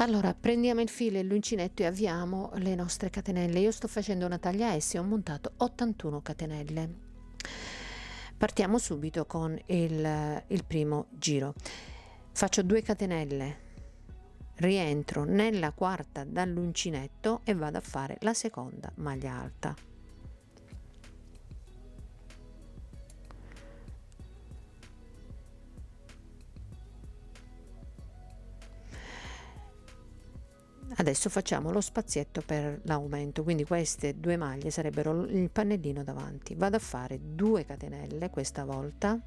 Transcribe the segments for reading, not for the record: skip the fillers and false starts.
Allora prendiamo il filo e l'uncinetto e avviamo le nostre catenelle. Io sto facendo una taglia S e ho montato 81 catenelle. Partiamo subito con il primo giro. Faccio 2 catenelle, rientro nella quarta dall'uncinetto e vado a fare la seconda maglia alta. Adesso facciamo lo spazietto per l'aumento, quindi queste 2 maglie sarebbero il pannellino davanti. Vado a fare 2 catenelle questa volta,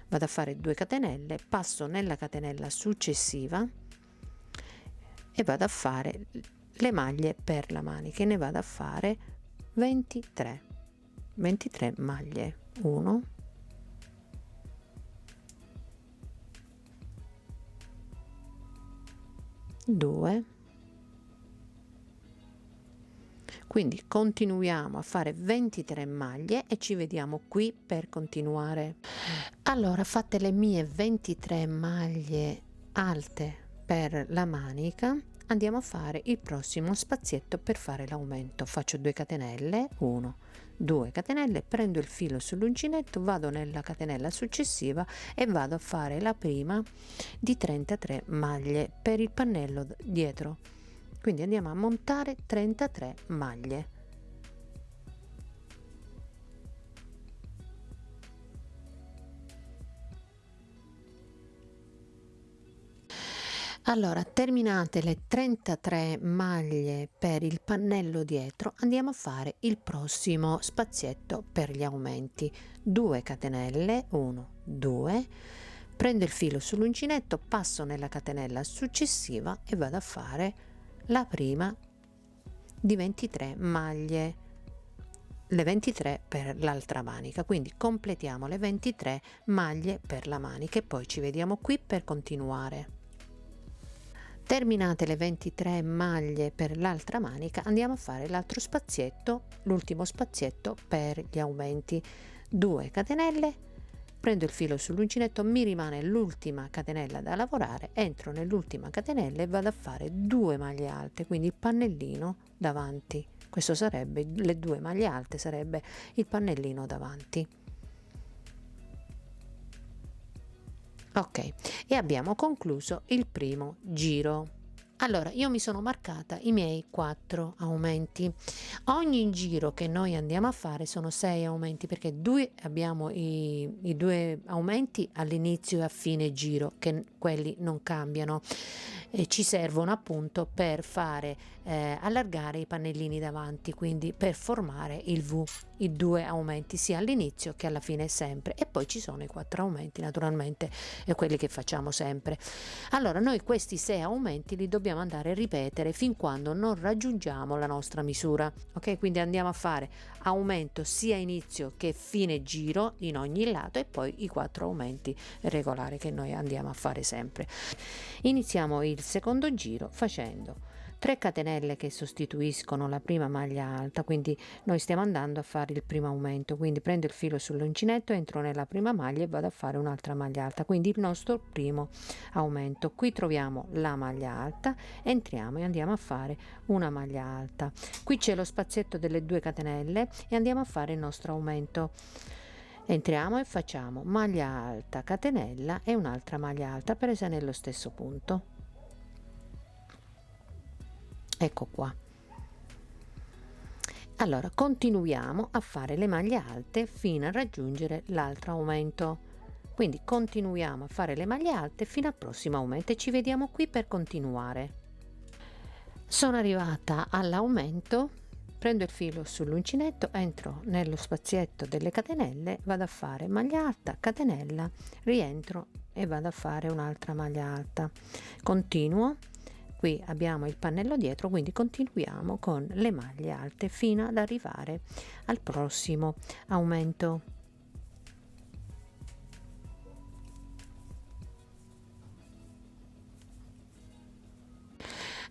vado a fare 2 catenelle, passo nella catenella successiva e vado a fare le maglie per la manica e ne vado a fare 23 maglie. 1, 2, quindi continuiamo a fare 23 maglie e ci vediamo qui per continuare. Allora, fatte le mie 23 maglie alte per la manica, andiamo a fare il prossimo spazietto per fare l'aumento. Faccio 2 catenelle, 1, 2 catenelle, prendo il filo sull'uncinetto, vado nella catenella successiva e vado a fare la prima di 33 maglie per il pannello dietro. Quindi andiamo a montare 33 maglie. Allora, terminate le 33 maglie per il pannello dietro, andiamo a fare il prossimo spazietto per gli aumenti. 2 catenelle, 1, 2, prendo il filo sull'uncinetto, passo nella catenella successiva e vado a fare la prima di 23 maglie, le 23 per l'altra manica, quindi completiamo le 23 maglie per la manica e poi ci vediamo qui per continuare. Terminate le 23 maglie per l'altra manica, andiamo a fare l'altro spazietto, l'ultimo spazietto per gli aumenti. 2 catenelle, prendo il filo sull'uncinetto, mi rimane l'ultima catenella da lavorare, entro nell'ultima catenella e vado a fare 2 maglie alte, quindi il pannellino davanti. Questo sarebbe, le 2 maglie alte sarebbe il pannellino davanti. Ok, e abbiamo concluso il primo giro. Allora, io mi sono marcata i miei 4 aumenti. Ogni giro che noi andiamo a fare sono 6 aumenti, perché abbiamo i 2 aumenti all'inizio e a fine giro, che quelli non cambiano. Ci servono appunto per fare allargare i pannellini davanti, quindi per formare il V, i 2 aumenti sia all'inizio che alla fine sempre, e poi ci sono i 4 aumenti naturalmente, quelli che facciamo sempre. Allora noi questi 6 aumenti li dobbiamo andare a ripetere fin quando non raggiungiamo la nostra misura, ok? Quindi andiamo a fare aumento sia inizio che fine giro in ogni lato e poi i 4 aumenti regolari che noi andiamo a fare sempre. Iniziamo il secondo giro facendo 3 catenelle che sostituiscono la prima maglia alta, quindi noi stiamo andando a fare il primo aumento, quindi prendo il filo sull'uncinetto, entro nella prima maglia e vado a fare un'altra maglia alta, quindi il nostro primo aumento. Qui troviamo la maglia alta, entriamo e andiamo a fare una maglia alta. Qui c'è lo spazietto delle 2 catenelle e andiamo a fare il nostro aumento. Entriamo e facciamo maglia alta, catenella e un'altra maglia alta presa nello stesso punto. Ecco qua. Allora continuiamo a fare le maglie alte fino a raggiungere l'altro aumento, quindi continuiamo a fare le maglie alte fino al prossimo aumento e ci vediamo qui per continuare. Sono arrivata all'aumento, prendo il filo sull'uncinetto, entro nello spazietto delle catenelle, vado a fare maglia alta, catenella, rientro e vado a fare un'altra maglia alta, continuo. Qui abbiamo il pannello dietro, quindi continuiamo con le maglie alte fino ad arrivare al prossimo aumento.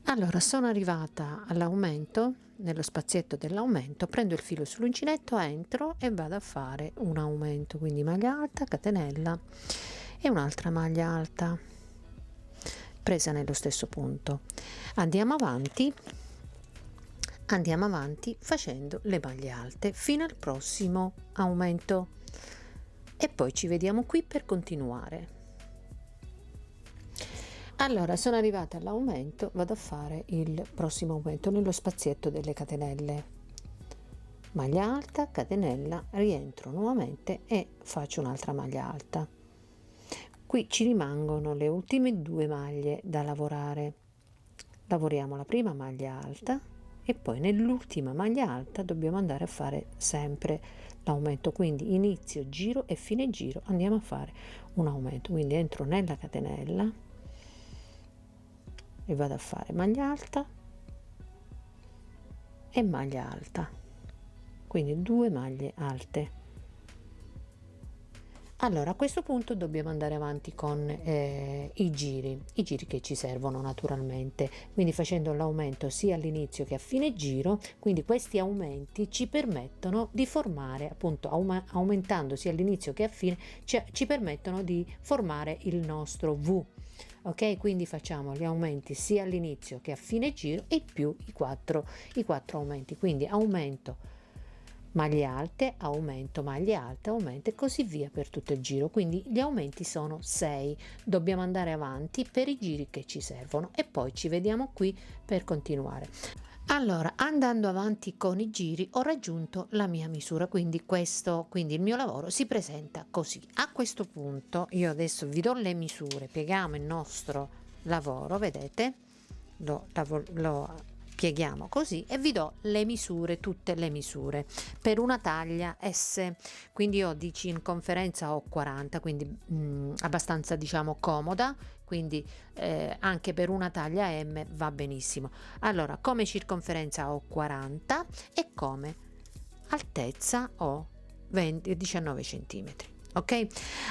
Allora sono arrivata all'aumento, nello spazietto dell'aumento, prendo il filo sull'uncinetto, entro e vado a fare un aumento, quindi maglia alta, catenella e un'altra maglia alta. presa nello stesso punto. Andiamo avanti facendo le maglie alte fino al prossimo aumento e poi ci vediamo qui per continuare. Allora, sono arrivata all'aumento, vado a fare il prossimo aumento nello spazietto delle catenelle, maglia alta, catenella, rientro nuovamente e faccio un'altra maglia alta. Qui ci rimangono le ultime 2 maglie da lavorare. Lavoriamo la prima maglia alta e poi nell'ultima maglia alta dobbiamo andare a fare sempre l'aumento, quindi inizio giro e fine giro andiamo a fare un aumento, quindi entro nella catenella e vado a fare maglia alta e maglia alta, quindi 2 maglie alte. Allora a questo punto dobbiamo andare avanti con i giri che ci servono naturalmente, quindi facendo l'aumento sia all'inizio che a fine giro, quindi questi aumenti ci permettono di formare, appunto aumentando sia all'inizio che a fine, ci permettono di formare il nostro V. Ok, quindi facciamo gli aumenti sia all'inizio che a fine giro e più i quattro aumenti, quindi aumento maglie alte, aumento, maglie alte, aumento e così via per tutto il giro, quindi gli aumenti sono 6. Dobbiamo andare avanti per i giri che ci servono e poi ci vediamo qui per continuare. Allora, andando avanti con i giri ho raggiunto la mia misura, quindi il mio lavoro si presenta così. A questo punto io adesso vi do le misure, pieghiamo il nostro lavoro, vedete? Lo pieghiamo così e vi do le misure, tutte le misure per una taglia S, quindi io di circonferenza ho 40, quindi abbastanza diciamo comoda, quindi anche per una taglia M va benissimo. Allora, come circonferenza ho 40 e come altezza ho 19 centimetri. Ok,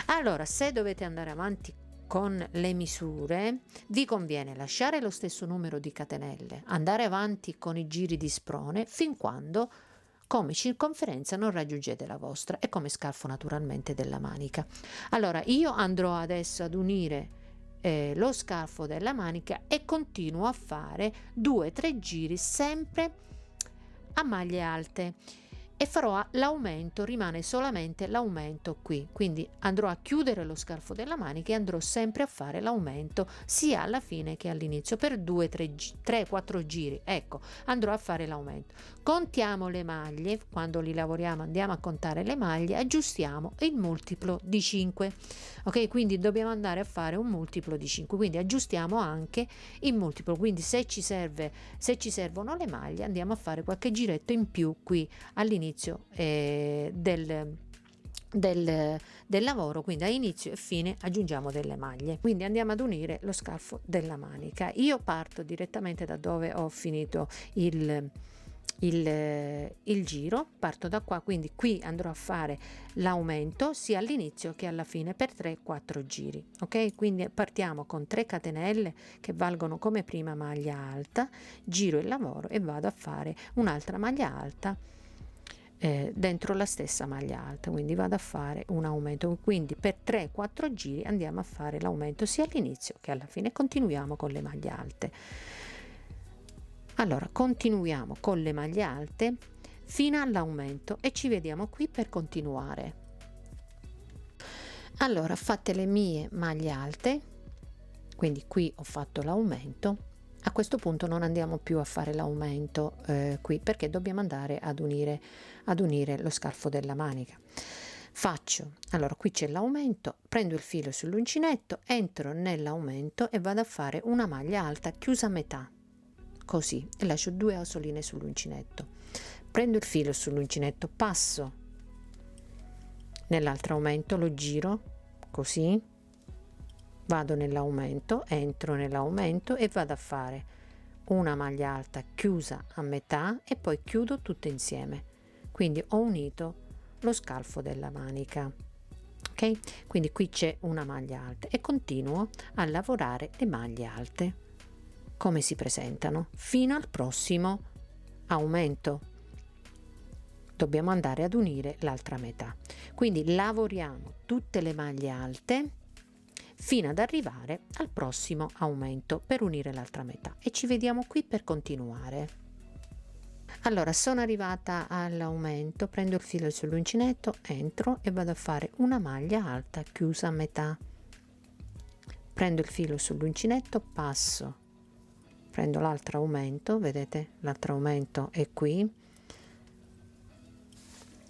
allora se dovete andare avanti con le misure vi conviene lasciare lo stesso numero di catenelle, andare avanti con i giri di sprone fin quando come circonferenza non raggiungete la vostra e come scalfo naturalmente della manica. Allora io andrò adesso ad unire lo scalfo della manica e continuo a fare 2-3 giri sempre a maglie alte e farò l'aumento, rimane solamente l'aumento qui, quindi andrò a chiudere lo scalfo della manica e andrò sempre a fare l'aumento sia alla fine che all'inizio per 2-3-4 giri, ecco, andrò a fare l'aumento. Contiamo le maglie, quando li lavoriamo andiamo a contare le maglie, aggiustiamo il multiplo di 5, ok, quindi dobbiamo andare a fare un multiplo di 5, quindi aggiustiamo anche il multiplo, quindi se ci servono le maglie andiamo a fare qualche giretto in più qui all'inizio del lavoro, quindi a inizio e fine aggiungiamo delle maglie, quindi andiamo ad unire lo scalfo della manica. Io parto direttamente da dove ho finito il giro, parto da qua, quindi qui andrò a fare l'aumento sia all'inizio che alla fine per 3-4 giri, ok, quindi partiamo con 3 catenelle che valgono come prima maglia alta, giro il lavoro e vado a fare un'altra maglia alta dentro la stessa maglia alta, quindi vado a fare un aumento, quindi per 3-4 giri andiamo a fare l'aumento sia all'inizio che alla fine. Continuiamo con le maglie alte. Allora continuiamo con le maglie alte fino all'aumento e ci vediamo qui per continuare. Allora, fatte le mie maglie alte, quindi qui ho fatto l'aumento. A questo punto non andiamo più a fare l'aumento qui perché dobbiamo andare ad unire lo scalfo della manica. Allora qui c'è l'aumento, prendo il filo sull'uncinetto, entro nell'aumento e vado a fare una maglia alta chiusa a metà, così, e lascio 2 asoline sull'uncinetto. Prendo il filo sull'uncinetto, passo nell'altro aumento, lo giro così, vado nell'aumento, entro nell'aumento e vado a fare una maglia alta chiusa a metà e poi chiudo tutte insieme, quindi ho unito lo scalfo della manica, ok, quindi qui c'è una maglia alta e continuo a lavorare le maglie alte come si presentano fino al prossimo aumento. Dobbiamo andare ad unire l'altra metà, quindi lavoriamo tutte le maglie alte fino ad arrivare al prossimo aumento per unire l'altra metà, e ci vediamo qui per continuare. Allora, sono arrivata all'aumento, prendo il filo sull'uncinetto, entro e vado a fare una maglia alta chiusa a metà. Prendo il filo sull'uncinetto, passo, prendo l'altro aumento, vedete l'altro aumento è qui,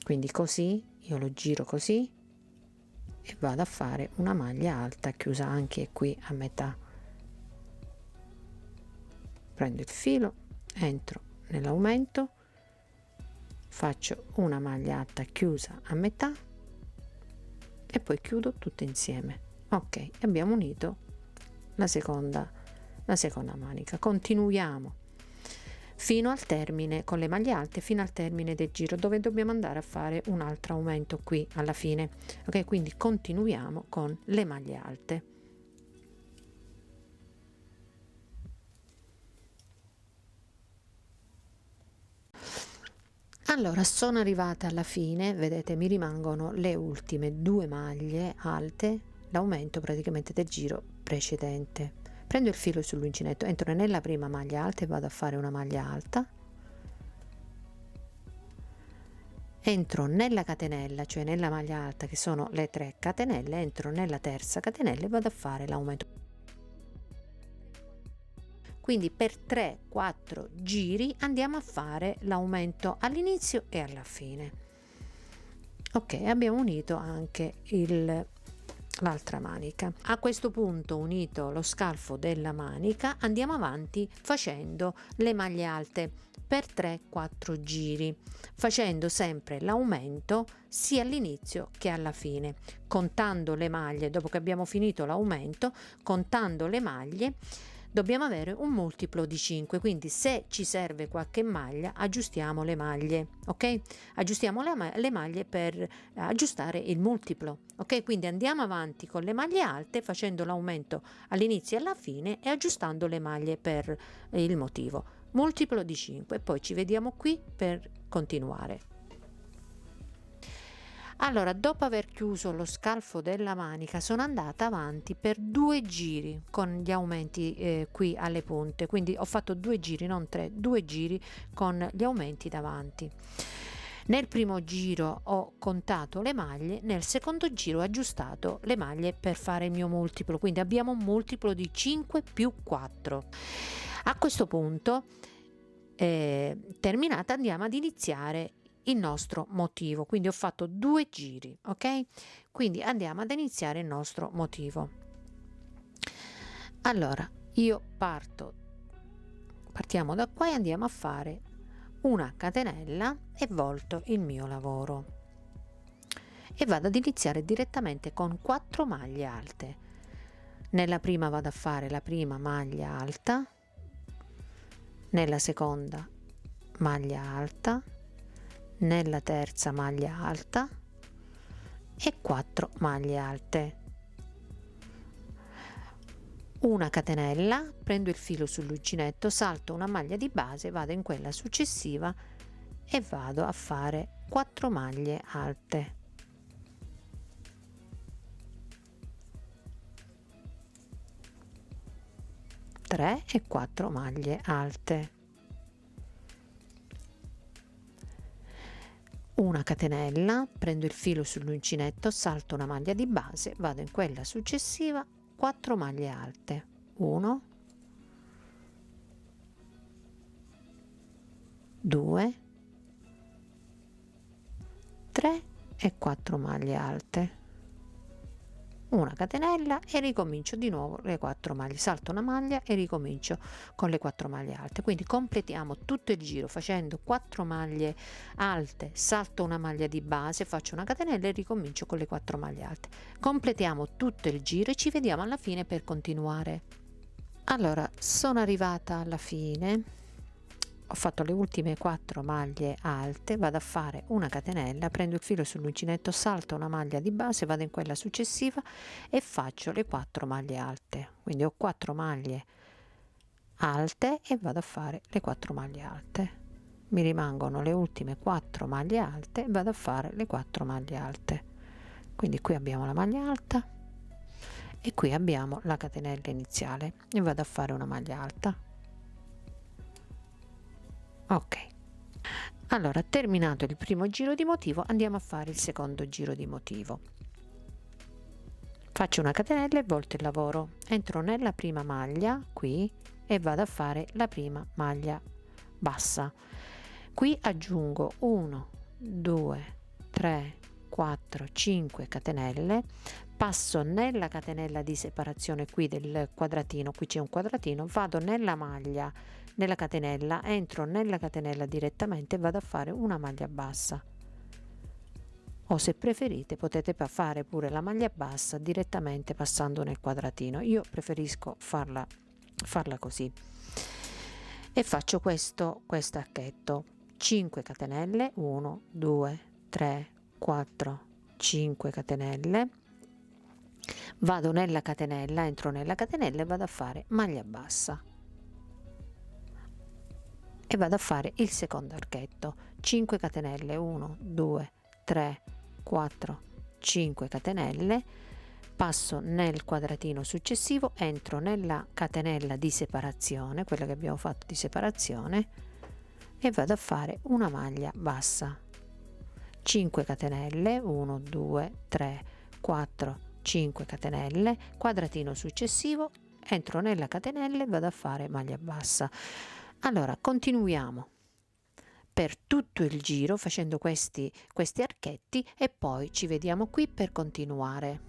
quindi così io lo giro così e vado a fare una maglia alta chiusa anche qui a metà. Prendo il filo, entro nell'aumento, faccio una maglia alta chiusa a metà e poi chiudo tutto insieme. Ok, abbiamo unito la seconda manica. Continuiamo fino al termine con le maglie alte, fino al termine del giro, dove dobbiamo andare a fare un altro aumento qui alla fine. Ok, quindi continuiamo con le maglie alte. Allora, sono arrivata alla fine, vedete, mi rimangono le ultime 2 maglie alte, l'aumento praticamente del giro precedente. Prendo il filo sull'uncinetto, entro nella prima maglia alta e vado a fare una maglia alta, entro nella catenella, cioè nella maglia alta che sono le 3 catenelle, entro nella terza catenella e vado a fare l'aumento. Quindi per 3-4 giri andiamo a fare l'aumento all'inizio e alla fine. Ok, abbiamo unito anche l'altra manica. A questo punto, unito lo scalfo della manica, andiamo avanti facendo le maglie alte per 3-4 giri, facendo sempre l'aumento sia all'inizio che alla fine, contando le maglie. Dopo che abbiamo finito l'aumento, contando le maglie, dobbiamo avere un multiplo di 5, quindi se ci serve qualche maglia aggiustiamo le maglie, ok? Aggiustiamo le maglie per aggiustare il multiplo, ok? Quindi andiamo avanti con le maglie alte facendo l'aumento all'inizio e alla fine e aggiustando le maglie per il motivo. Multiplo di 5, poi ci vediamo qui per continuare. Allora, dopo aver chiuso lo scalfo della manica, sono andata avanti per 2 giri con gli aumenti qui alle punte, quindi ho fatto 2 giri, non 3, 2 giri con gli aumenti davanti. Nel primo giro ho contato le maglie, nel secondo giro ho aggiustato le maglie per fare il mio multiplo, quindi abbiamo un multiplo di 5 più 4. A questo punto, terminata, andiamo ad iniziare il nostro motivo, quindi ho fatto 2 giri, ok? Quindi andiamo ad iniziare il nostro motivo. Allora, io partiamo da qua e andiamo a fare una catenella e volto il mio lavoro e vado ad iniziare direttamente con 4 maglie alte. Nella prima vado a fare la prima maglia alta, nella seconda maglia alta, nella terza maglia alta e 4 maglie alte, una catenella, prendo il filo sull'uncinetto, salto una maglia di base, vado in quella successiva e vado a fare 4 maglie alte, tre e 4 maglie alte, una catenella, prendo il filo sull'uncinetto, salto una maglia di base, vado in quella successiva, 4 maglie alte, 1, 2, 3 e 4 maglie alte, una catenella e ricomincio di nuovo le 4 maglie, salto una maglia e ricomincio con le 4 maglie alte. Quindi completiamo tutto il giro facendo 4 maglie alte, salto una maglia di base, faccio una catenella e ricomincio con le 4 maglie alte. Completiamo tutto il giro e ci vediamo alla fine per continuare. Allora, sono arrivata alla fine, ho fatto le ultime 4 maglie alte, vado a fare una catenella, prendo il filo sull'uncinetto, salto una maglia di base, vado in quella successiva e faccio le 4 maglie alte. Quindi ho 4 maglie alte e vado a fare le 4 maglie alte. Mi rimangono le ultime 4 maglie alte e vado a fare le 4 maglie alte. Quindi qui abbiamo la maglia alta e qui abbiamo la catenella iniziale e vado a fare una maglia alta. Ok, allora terminato il primo giro di motivo andiamo a fare il secondo giro di motivo. Faccio una catenella e volto il lavoro, entro nella prima maglia qui e vado a fare la prima maglia bassa. Qui aggiungo 1 2 3 4 5 catenelle, passo nella catenella di separazione qui del quadratino, qui c'è un quadratino, vado nella maglia, nella catenella, entro nella catenella direttamente e vado a fare una maglia bassa, o se preferite potete fare pure la maglia bassa direttamente passando nel quadratino. Io preferisco farla così e faccio questo archetto. 5 catenelle, 1 2 3 4 5 catenelle, vado nella catenella, entro nella catenella e vado a fare maglia bassa e vado a fare il secondo archetto. 5 catenelle, 1 2 3 4 5 catenelle, passo nel quadratino successivo, entro nella catenella di separazione, quella che abbiamo fatto di separazione, e vado a fare una maglia bassa. 5 catenelle, 1 2 3 4 5 catenelle, quadratino successivo, entro nella catenella e vado a fare maglia bassa. Allora continuiamo per tutto il giro facendo questi archetti e poi ci vediamo qui per continuare.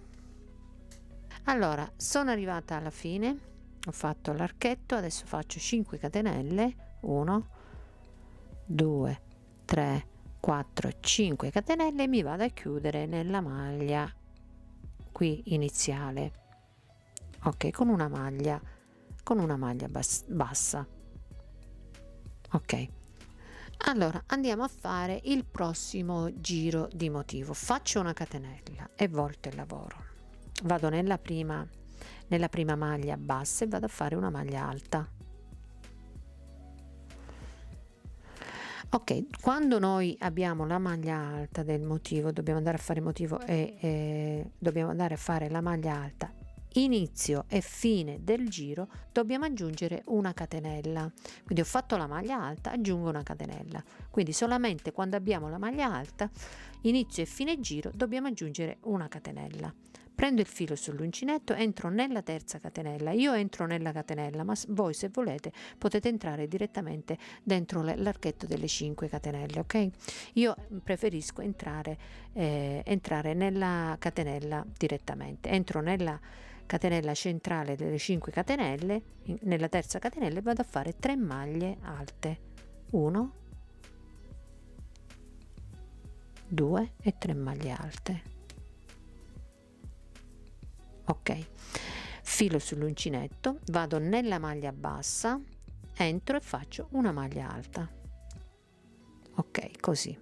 Allora sono arrivata alla fine, ho fatto l'archetto, adesso faccio 5 catenelle, 1 2 3 4 5 catenelle e mi vado a chiudere nella maglia qui iniziale, ok, con una maglia bassa. Ok, allora andiamo a fare il prossimo giro di motivo. Faccio una catenella e volto il lavoro, vado nella prima maglia bassa e vado a fare una maglia alta. Ok, quando noi abbiamo la maglia alta del motivo, dobbiamo andare a fare motivo e dobbiamo andare a fare la maglia alta, inizio e fine del giro dobbiamo aggiungere una catenella. Quindi ho fatto la maglia alta, aggiungo una catenella. Quindi solamente quando abbiamo la maglia alta, inizio e fine giro, dobbiamo aggiungere una catenella. Prendo il filo sull'uncinetto, entro nella terza catenella. Io entro nella catenella, ma voi se volete potete entrare direttamente dentro l'archetto delle 5 catenelle, ok? Io preferisco entrare nella catenella direttamente. Entro nella catenella centrale delle 5 catenelle, nella terza catenella, e vado a fare 3 maglie alte. 1 2 e 3 maglie alte. Ok, filo sull'uncinetto, vado nella maglia bassa, entro e faccio una maglia alta. Ok, così.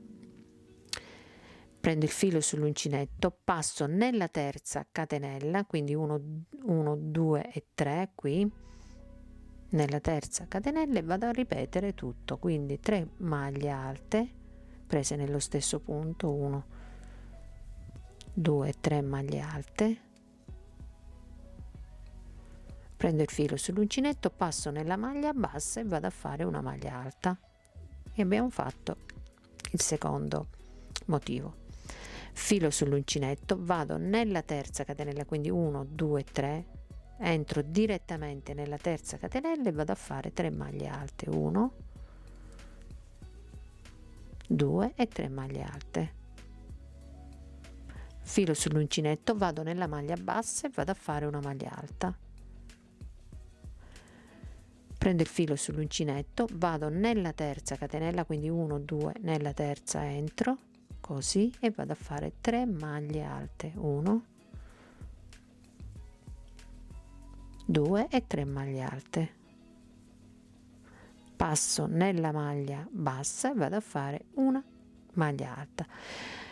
Prendo il filo sull'uncinetto, passo nella terza catenella, quindi 1 2 e 3 qui nella terza catenella, e vado a ripetere tutto, quindi 3 maglie alte prese nello stesso punto, 1 2 3 maglie alte. Prendo il filo sull'uncinetto, passo nella maglia bassa e vado a fare una maglia alta e abbiamo fatto il secondo motivo. Filo sull'uncinetto, vado nella terza catenella, quindi 1 2 3, entro direttamente nella terza catenella e vado a fare 3 maglie alte, 1 2 e 3 maglie alte. Filo sull'uncinetto, vado nella maglia bassa e vado a fare una maglia alta. Prendo il filo sull'uncinetto, vado nella terza catenella, quindi 1 2 nella terza, entro così e vado a fare 3 maglie alte, 1 2 e 3 maglie alte. Passo nella maglia bassa e vado a fare una maglia alta.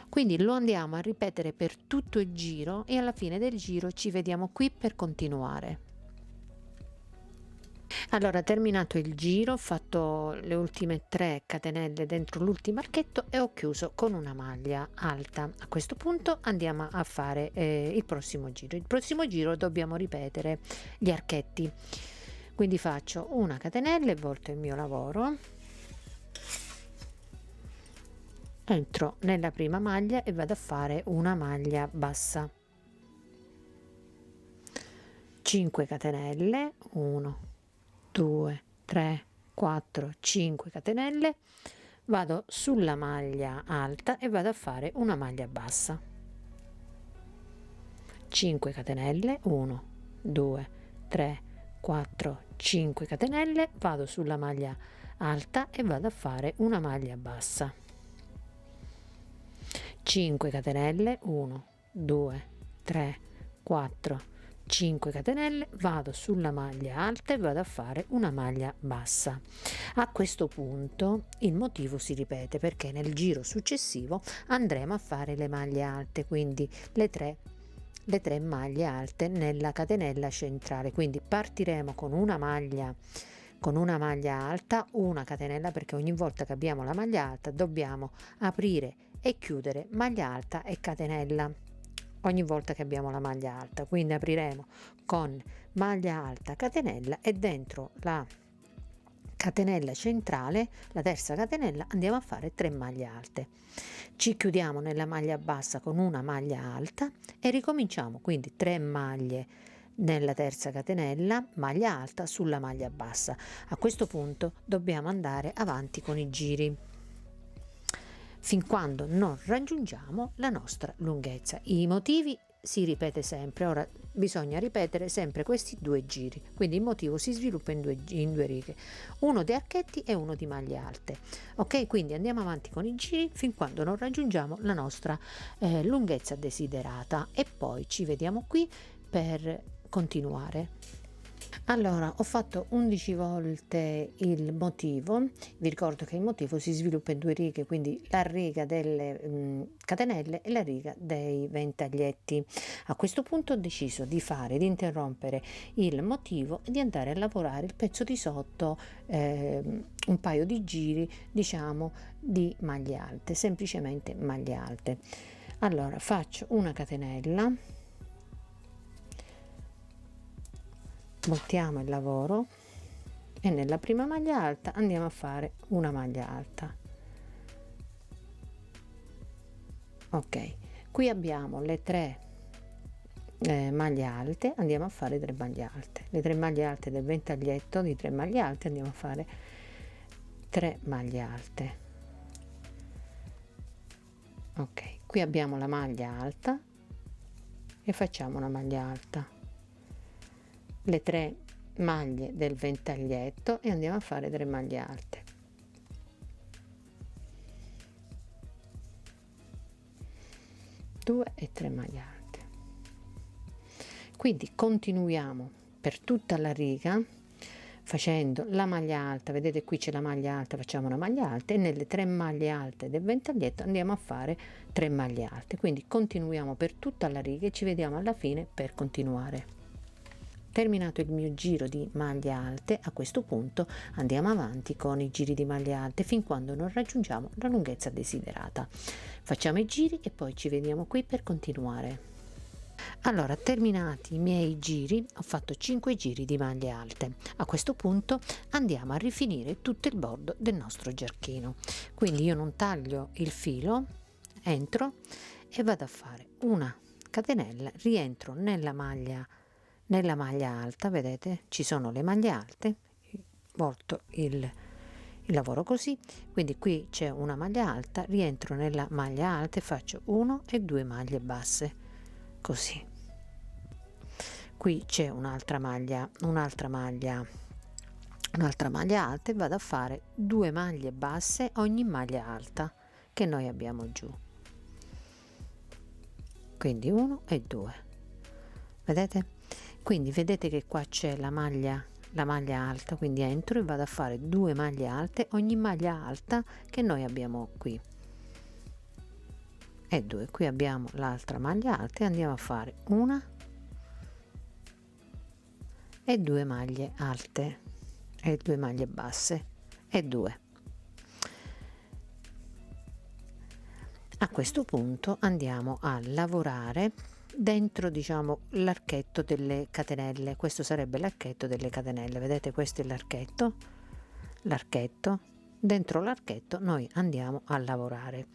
Quindi lo andiamo a ripetere per tutto il giro e alla fine del giro ci vediamo qui per continuare. Allora, terminato il giro, ho fatto le ultime 3 catenelle dentro l'ultimo archetto e ho chiuso con una maglia alta. A questo punto andiamo a fare il prossimo giro. Il prossimo giro dobbiamo ripetere gli archetti. Quindi faccio una catenella e volto il mio lavoro, entro nella prima maglia e vado a fare una maglia bassa. 5 catenelle, 1, 2, 3, 4, 5 catenelle, vado sulla maglia alta e vado a fare una maglia bassa. 5 catenelle, 1, 2, 3, 4, 5 catenelle, vado sulla maglia alta e vado a fare una maglia bassa. 5 catenelle, 1, 2, 3, 4, 5 catenelle, vado sulla maglia alta e vado a fare una maglia bassa. A questo punto il motivo si ripete perché nel giro successivo andremo a fare le maglie alte, quindi le tre maglie alte nella catenella centrale. Quindi partiremo con una maglia alta, una catenella, perché ogni volta che abbiamo la maglia alta dobbiamo aprire e chiudere maglia alta e catenella ogni volta che abbiamo la maglia alta. Quindi apriremo con maglia alta, catenella e dentro la catenella centrale, la terza catenella, andiamo a fare 3 maglie alte. Ci chiudiamo nella maglia bassa con una maglia alta e ricominciamo, quindi 3 maglie nella terza catenella, maglia alta sulla maglia bassa. A questo punto dobbiamo andare avanti con i giri fin quando non raggiungiamo la nostra lunghezza. I motivi si ripete sempre, ora bisogna ripetere sempre questi 2 giri, quindi il motivo si sviluppa in due righe, uno di archetti e uno di maglie alte. Ok, quindi andiamo avanti con i giri fin quando non raggiungiamo la nostra lunghezza desiderata e poi ci vediamo qui per continuare. Allora, ho fatto 11 volte il motivo, vi ricordo che il motivo si sviluppa in 2 righe, quindi la riga delle catenelle e la riga dei ventaglietti. A questo punto ho deciso di interrompere il motivo e di andare a lavorare il pezzo di sotto, un paio di giri, diciamo, di maglie alte, semplicemente maglie alte. Allora, faccio una catenella, montiamo il lavoro e nella prima maglia alta andiamo a fare una maglia alta. Ok, qui abbiamo le 3 maglie alte, andiamo a fare 3 maglie alte, le 3 maglie alte del ventaglietto di 3 maglie alte, andiamo a fare 3 maglie alte. Ok, qui abbiamo la maglia alta e facciamo una maglia alta, le 3 maglie del ventaglietto e andiamo a fare 3 maglie alte. Due e 3 maglie alte. Quindi continuiamo per tutta la riga facendo la maglia alta, vedete qui c'è la maglia alta, facciamo una maglia alta e nelle 3 maglie alte del ventaglietto andiamo a fare 3 maglie alte. Quindi continuiamo per tutta la riga e ci vediamo alla fine per continuare. Terminato il mio giro di maglie alte, a questo punto andiamo avanti con i giri di maglie alte fin quando non raggiungiamo la lunghezza desiderata. Facciamo i giri e poi ci vediamo qui per continuare. Allora, terminati i miei giri, ho fatto 5 giri di maglie alte. A questo punto andiamo a rifinire tutto il bordo del nostro giacchino. Quindi io non taglio il filo, entro e vado a fare una catenella, rientro nella maglia alta, vedete ci sono le maglie alte, volto il lavoro così, quindi qui c'è una maglia alta, rientro nella maglia alta e faccio 1 e 2 maglie basse così. Qui c'è un'altra maglia alta e vado a fare 2 maglie basse ogni maglia alta che noi abbiamo giù, quindi 1 e 2, vedete? Quindi vedete che qua c'è la maglia alta, quindi entro e vado a fare 2 maglie alte ogni maglia alta che noi abbiamo qui e 2. Qui abbiamo l'altra maglia alta e andiamo a fare una e 2 maglie alte. e 2 maglie basse e 2. A questo punto andiamo a lavorare dentro, diciamo, l'archetto delle catenelle. Questo sarebbe l'archetto delle catenelle, vedete, questo è l'archetto, dentro l'archetto noi andiamo a lavorare.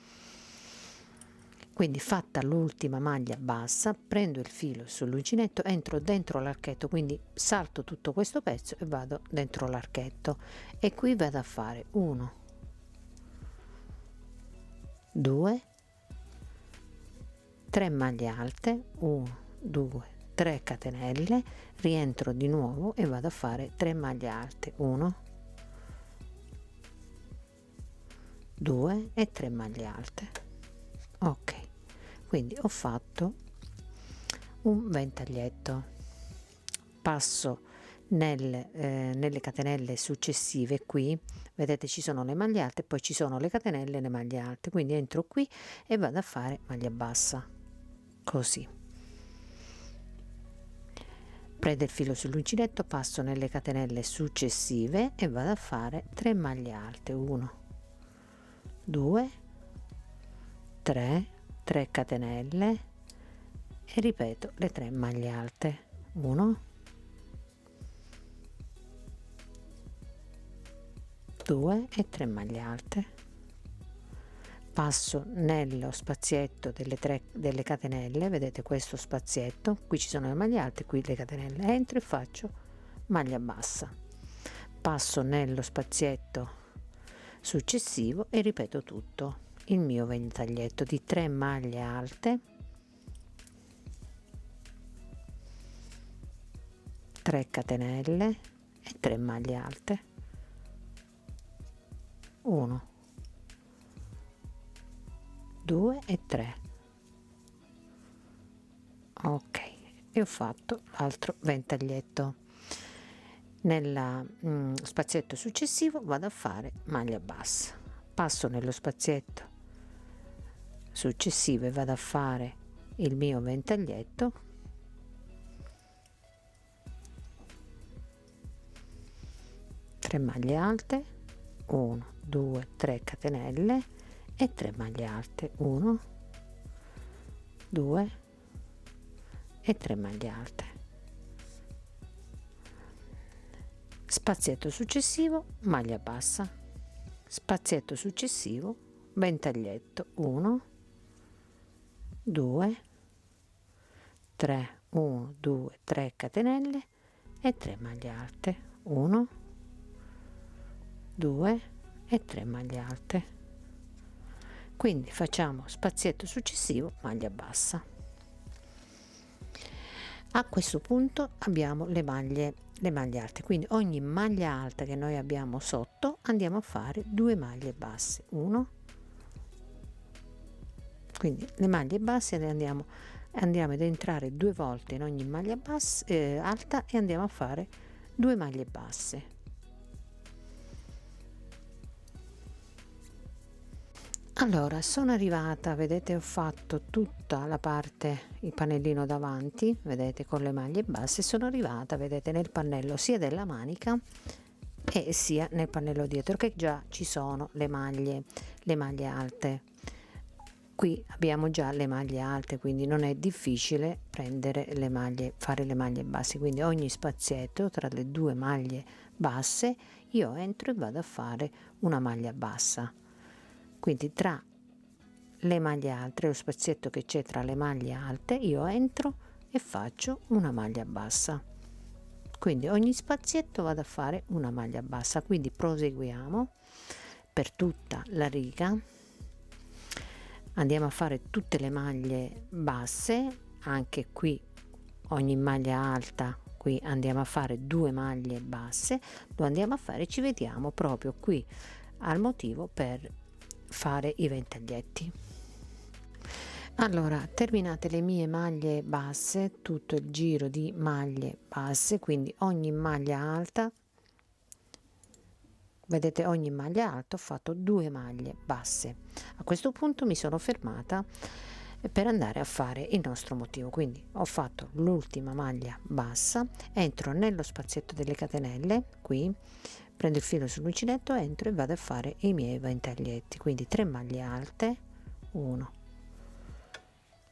Quindi fatta l'ultima maglia bassa, prendo il filo sull'uncinetto, entro dentro l'archetto, quindi salto tutto questo pezzo e vado dentro l'archetto, e qui vado a fare 1, 2, 3 maglie alte, 1, 2, 3 catenelle, rientro di nuovo e vado a fare 3 maglie alte, 1, 2 e 3 maglie alte. Ok, quindi ho fatto un ventaglietto. Passo nelle catenelle successive. Qui vedete ci sono le maglie alte, poi ci sono le catenelle e le maglie alte, quindi entro qui e vado a fare maglia bassa, così. Prendo il filo sull'uncinetto, passo nelle catenelle successive e vado a fare 3 maglie alte, 1, 2, 3, 3 catenelle e ripeto le 3 maglie alte, 1, 2 e 3 maglie alte. Passo nello spazietto delle catenelle, vedete questo spazietto, qui ci sono le maglie alte, qui le catenelle, entro e faccio maglia bassa. Passo nello spazietto successivo e ripeto tutto il mio ventaglietto di 3 maglie alte, 3 catenelle e 3 maglie alte, 1, 2 e 3. Ok, e ho fatto l'altro ventaglietto. Nella spazietto successivo vado a fare maglia bassa, passo nello spazietto successivo e vado a fare il mio ventaglietto, tre maglie alte, 1, 2, 3 catenelle e 3 maglie alte, 1, 2 e 3 maglie alte. Spazietto successivo, maglia bassa, spazietto successivo, ventaglietto, 1, 2, 3, 1, 2, 3 catenelle e 3 maglie alte, 1, 2 e 3 maglie alte. Quindi facciamo spazietto successivo, maglia bassa. A questo punto abbiamo le maglie alte, quindi ogni maglia alta che noi abbiamo sotto andiamo a fare 2 maglie basse, 1, quindi le maglie basse le andiamo ad entrare 2 volte in ogni maglia bassa alta e andiamo a fare 2 maglie basse. Allora sono arrivata, vedete, ho fatto tutta la parte, il pannellino davanti, vedete, con le maglie basse, sono arrivata, vedete, nel pannello sia della manica e sia nel pannello dietro, che già ci sono le maglie alte. Qui abbiamo già le maglie alte, quindi non è difficile prendere le maglie, fare le maglie basse. Quindi ogni spazietto tra le 2 maglie basse io entro e vado a fare una maglia bassa. Quindi tra le maglie alte, lo spazietto che c'è tra le maglie alte, io entro e faccio una maglia bassa. Quindi ogni spazietto vado a fare una maglia bassa. Quindi proseguiamo per tutta la riga, andiamo a fare tutte le maglie basse, anche qui ogni maglia alta, qui andiamo a fare 2 maglie basse, lo andiamo a fare, ci vediamo proprio qui al motivo per fare i ventaglietti. Allora, terminate le mie maglie basse, tutto il giro di maglie basse, quindi ogni maglia alta, vedete, ogni maglia alta ho fatto 2 maglie basse. A questo punto mi sono fermata per andare a fare il nostro motivo. Quindi ho fatto l'ultima maglia bassa, entro nello spazietto delle catenelle, qui prendo il filo sull'uncinetto, entro e vado a fare i miei ventaglietti. Quindi 3 maglie alte, 1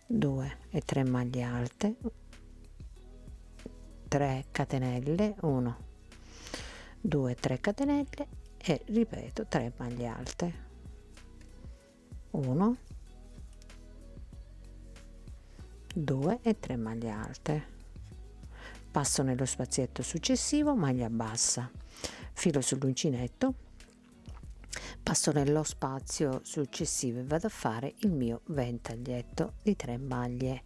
2 e 3 maglie alte, 3 catenelle, 1 2 3 catenelle e ripeto 3 maglie alte, 1 2 e 3 maglie alte, passo nello spazietto successivo, maglia bassa, filo sull'uncinetto, passo nello spazio successivo e vado a fare il mio ventaglietto di 3 maglie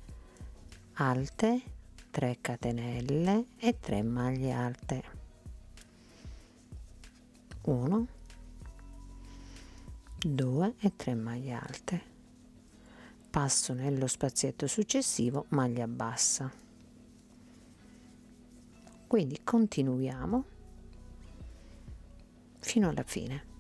alte, 3 catenelle e 3 maglie alte, 1 2 e 3 maglie alte, passo nello spazietto successivo, maglia bassa. Quindi continuiamo fino alla fine.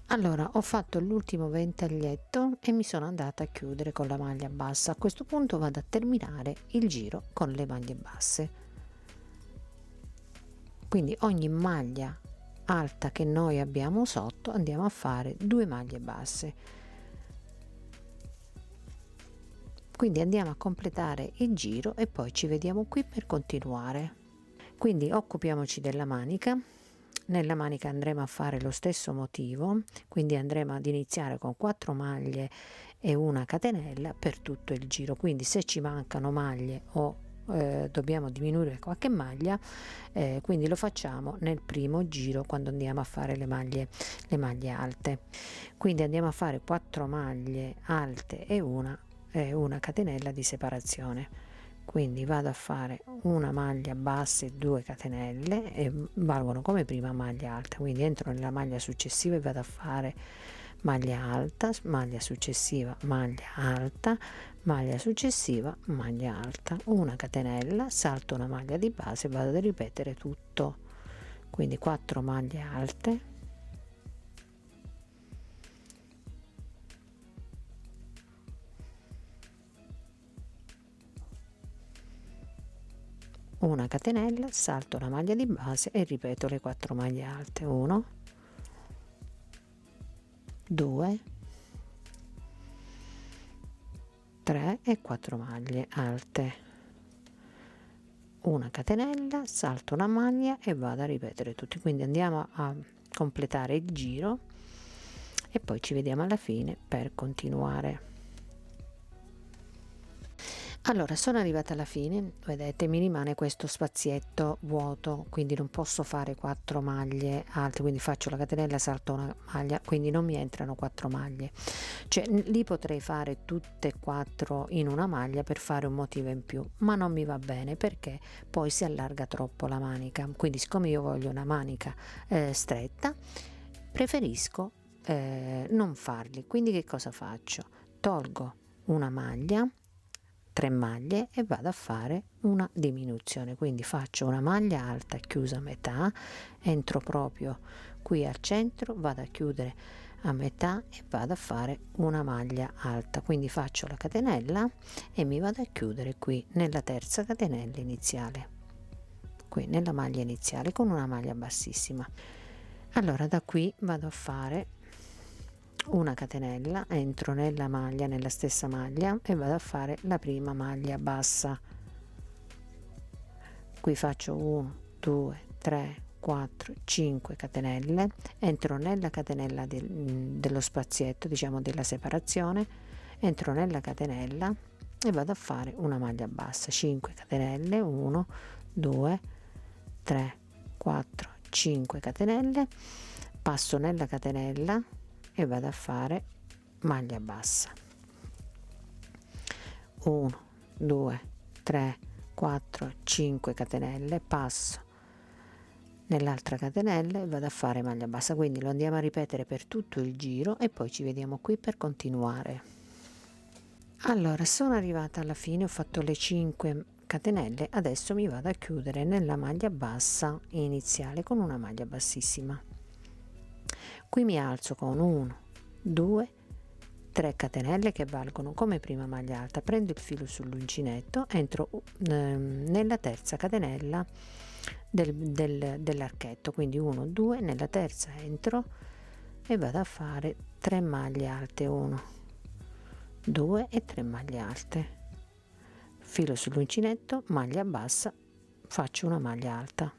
Allora ho fatto l'ultimo ventaglietto e mi sono andata a chiudere con la maglia bassa. A questo punto vado a terminare il giro con le maglie basse. Quindi ogni maglia alta che noi abbiamo sotto andiamo a fare 2 maglie basse. Quindi andiamo a completare il giro e poi ci vediamo qui per continuare. Quindi occupiamoci della manica. Nella manica andremo a fare lo stesso motivo, quindi andremo ad iniziare con 4 maglie e una catenella per tutto il giro. Quindi se ci mancano maglie o dobbiamo diminuire qualche maglia, quindi lo facciamo nel primo giro quando andiamo a fare le maglie alte. Quindi andiamo a fare 4 maglie alte e una catenella di separazione. Quindi vado a fare una maglia bassa e 2 catenelle e valgono come prima maglia alta. Quindi entro nella maglia successiva e vado a fare maglia alta, maglia successiva, maglia alta, maglia successiva, maglia alta, una catenella, salto una maglia di base e vado a ripetere tutto. Quindi 4 maglie alte, una catenella, salto la maglia di base e ripeto le 4 maglie alte, 1 2 3 e 4 maglie alte, una catenella, salto una maglia e vado a ripetere tutti. Quindi andiamo a completare il giro e poi ci vediamo alla fine per continuare. Allora sono arrivata alla fine, vedete mi rimane questo spazietto vuoto, quindi non posso fare 4 maglie alte, quindi faccio la catenella, salto una maglia, quindi non mi entrano 4 maglie, cioè li potrei fare tutte e 4 in una maglia per fare un motivo in più, ma non mi va bene perché poi si allarga troppo la manica. Quindi siccome io voglio una manica stretta, preferisco non farli. Quindi che cosa faccio? Tolgo una maglia, 3 maglie e vado a fare una diminuzione. Quindi faccio una maglia alta chiusa a metà, entro proprio qui al centro, vado a chiudere a metà e vado a fare una maglia alta. Quindi faccio la catenella e mi vado a chiudere qui nella terza catenella iniziale, qui nella maglia iniziale con una maglia bassissima. Allora da qui vado a fare una catenella, entro nella maglia, nella stessa maglia e vado a fare la prima maglia bassa. Qui faccio 1 2 3 4 5 catenelle, entro nella catenella dello spazietto, diciamo della separazione, entro nella catenella e vado a fare una maglia bassa, 5 catenelle, 1 2 3 4 5 catenelle, passo nella catenella e vado a fare maglia bassa, 1 2 3 4 5 catenelle, passo nell'altra catenella e vado a fare maglia bassa. Quindi lo andiamo a ripetere per tutto il giro e poi ci vediamo qui per continuare. Allora sono arrivata alla fine, ho fatto le 5 catenelle, adesso mi vado a chiudere nella maglia bassa iniziale con una maglia bassissima. Qui mi alzo con 1 2 3 catenelle che valgono come prima maglia alta, prendo il filo sull'uncinetto, entro nella terza catenella dell'archetto, quindi 1 2, nella terza entro e vado a fare 3 maglie alte, 1 2 e 3 maglie alte, filo sull'uncinetto, maglia bassa, faccio una maglia alta,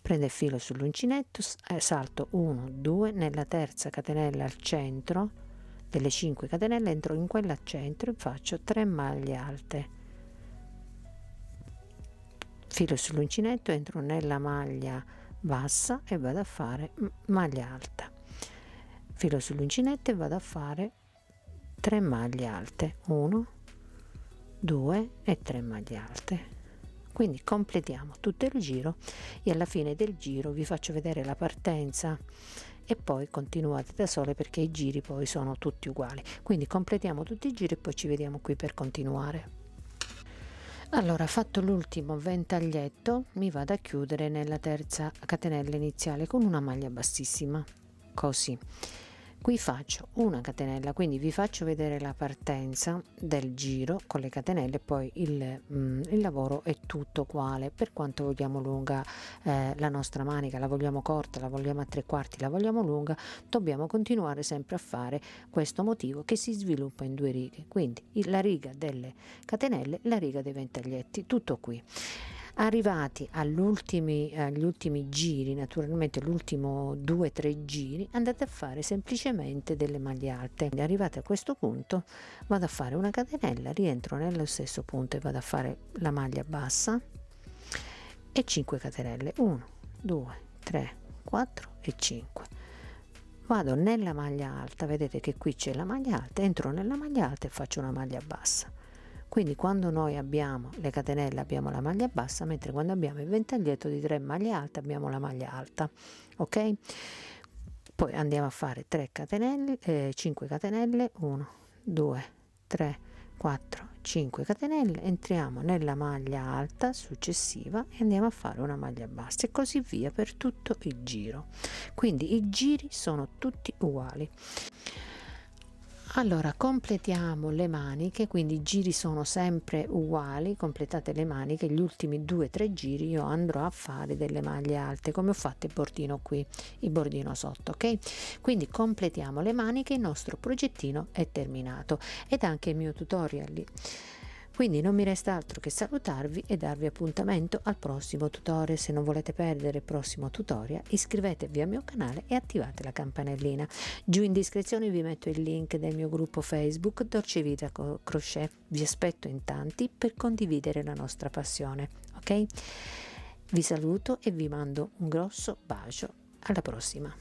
prendo il filo sull'uncinetto, salto 1 2, nella terza catenella al centro delle 5 catenelle entro in quella al centro e faccio 3 maglie alte, filo sull'uncinetto, entro nella maglia bassa e vado a fare maglia alta, filo sull'uncinetto e vado a fare 3 maglie alte, 1 2 e 3 maglie alte. Quindi completiamo tutto il giro e alla fine del giro vi faccio vedere la partenza e poi continuate da sole perché i giri poi sono tutti uguali. Quindi completiamo tutti i giri e poi ci vediamo qui per continuare. Allora, fatto l'ultimo ventaglietto, mi vado a chiudere nella terza catenella iniziale con una maglia bassissima, così. Qui faccio una catenella, quindi vi faccio vedere la partenza del giro con le catenelle, poi il lavoro è tutto uguale. Per quanto vogliamo lunga la nostra manica, la vogliamo corta, la vogliamo a 3/4, la vogliamo lunga, dobbiamo continuare sempre a fare questo motivo che si sviluppa in 2 righe, quindi la riga delle catenelle, la riga dei ventaglietti, tutto qui. Arrivati agli ultimi giri, naturalmente l'ultimo 2-3 giri, andate a fare semplicemente delle maglie alte. Arrivate a questo punto vado a fare una catenella, rientro nello stesso punto e vado a fare la maglia bassa e 5 catenelle, 1 2 3 4 e 5. Vado nella maglia alta, vedete che qui c'è la maglia alta, entro nella maglia alta e faccio una maglia bassa. Quindi quando noi abbiamo le catenelle abbiamo la maglia bassa, mentre quando abbiamo il ventaglietto di 3 maglie alte abbiamo la maglia alta, ok? Poi andiamo a fare 3 catenelle, 5 catenelle, 1 2 3 4 5 catenelle, entriamo nella maglia alta successiva e andiamo a fare una maglia bassa e così via per tutto il giro. Quindi i giri sono tutti uguali. Allora completiamo le maniche, quindi i giri sono sempre uguali, completate le maniche, gli ultimi 2-3 giri io andrò a fare delle maglie alte come ho fatto il bordino qui, il bordino sotto, ok? Quindi completiamo le maniche, il nostro progettino è terminato ed anche il mio tutorial lì. Quindi non mi resta altro che salutarvi e darvi appuntamento al prossimo tutorial. Se non volete perdere il prossimo tutorial, iscrivetevi al mio canale e attivate la campanellina. Giù in descrizione vi metto il link del mio gruppo Facebook Dolce Vita Crochet. Vi aspetto in tanti per condividere la nostra passione, ok? Vi saluto e vi mando un grosso bacio. Alla prossima!